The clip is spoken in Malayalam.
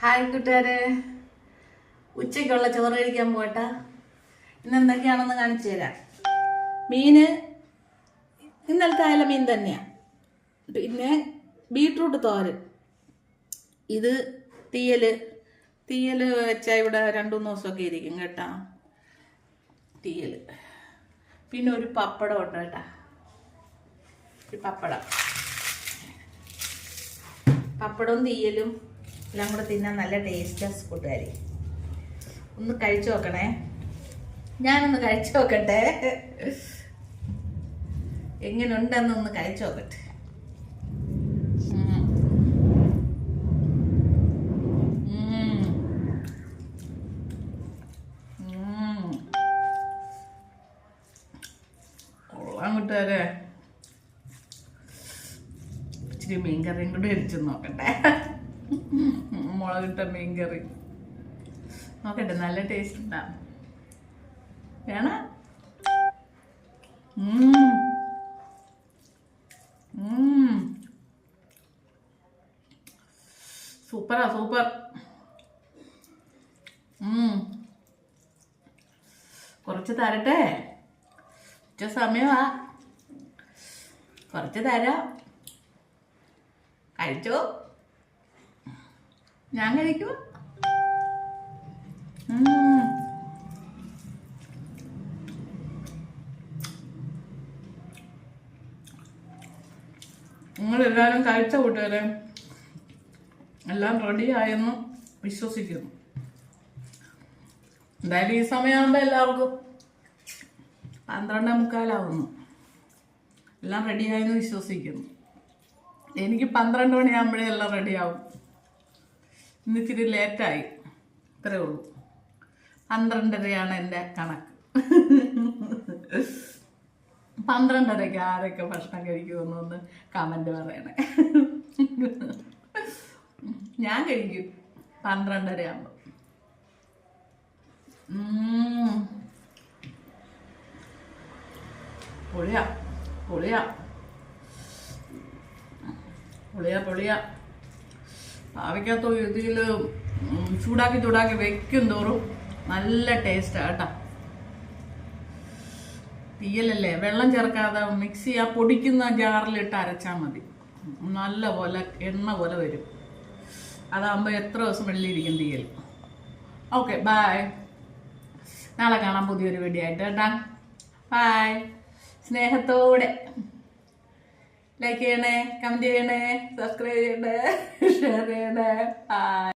ഹായ് കൂട്ടുകാരെ, ഉച്ചയ്ക്കുള്ള ചോറ് കഴിക്കാൻ പോട്ടെ. ഇന്ന് എന്തൊക്കെയാണെന്ന് കാണിച്ചു തരാം. മീന് ഇന്നലത്തെ അയല മീൻ തന്നെയാണ്. പിന്നെ ബീട്രൂട്ട് തോരൻ, ഇത് തീയൽ വെച്ചാൽ ഇവിടെ 2-3 ദിവസമൊക്കെ ഇരിക്കും കേട്ടാ. തീയൽ, പിന്നെ ഒരു പപ്പടം ഉണ്ട് കേട്ടാ. ഒരു പപ്പടവും തീയലും എല്ലാം കൂടെ തിന്നാൻ നല്ല ടേസ്റ്റാണ് കൂട്ടുകാരി. ഒന്ന് കഴിച്ചു നോക്കണേ. ഞാനൊന്ന് കഴിച്ചു നോക്കട്ടെ, എങ്ങനെയുണ്ടെന്ന് ഒന്ന് കഴിച്ചു നോക്കട്ടെ. കൊള്ളാൻ കൂട്ടുകാരെ. ഇച്ചിരി മീൻകറിയും കൂടെ അടിച്ചു നോക്കട്ടെ. മുളകിട്ട മീൻകറി നോക്കട്ടെ, നല്ല ടേസ്റ്റ് ഉണ്ടാവും. വേണ സൂപ്പറാ, സൂപ്പർ. കുറച്ച് തരട്ടെ, ഉച്ച സമയമാ, കുറച്ച് തരാം. കഴിച്ചോ, ഞാൻ കഴിക്കൂ. നിങ്ങളെല്ലാവരും കഴിച്ച കൂട്ടുകാരെ, എല്ലാം റെഡിയായെന്ന് വിശ്വസിക്കുന്നു. എന്തായാലും ഈ സമയമാകുമ്പോൾ എല്ലാവർക്കും 12:45 എല്ലാം റെഡിയായെന്ന് വിശ്വസിക്കുന്നു. എനിക്ക് 12 മണിയാകുമ്പോഴേ എല്ലാം റെഡിയാവും. ഇന്നിച്ചിരി ലേറ്റായി, ഇത്രേ ഉള്ളൂ. 12:30 എൻ്റെ കണക്ക്. 12:30 ആരൊക്കെ ഭക്ഷണം കഴിക്കുമെന്നൊന്ന് കമൻറ്റ് പറയണേ. ഞാൻ കഴിക്കും 12:30 ആകുമ്പോൾ. പൊളിയാ പൊളിയാ പൊളിയാ പൊളിയാ. പാവയ്ക്കകത്തോ ഇതിൽ ചൂടാക്കി വെക്കും തോറും നല്ല ടേസ്റ്റാണ് കേട്ടോ. തീയലല്ലേ, വെള്ളം ചേർക്കാതെ മിക്സി ആ പൊടിക്കുന്ന ജാറിലിട്ട് അരച്ചാൽ മതി. നല്ല പോലെ എണ്ണ പോലെ വരും. അതാകുമ്പോൾ എത്ര ദിവസം വെള്ളിയിരിക്കും തീയൽ. Okay, bye. നാളെ കാണാം പുതിയൊരു വീഡിയോ ആയിട്ട് കേട്ടാ. ബായ്. സ്നേഹത്തോടെ ലൈക്ക് ചെയ്യണേ, കമൻറ്റ് ചെയ്യണേ, സബ്സ്ക്രൈബ് ചെയ്യണേ, ഷെയർ ചെയ്യണേ. ബായ്.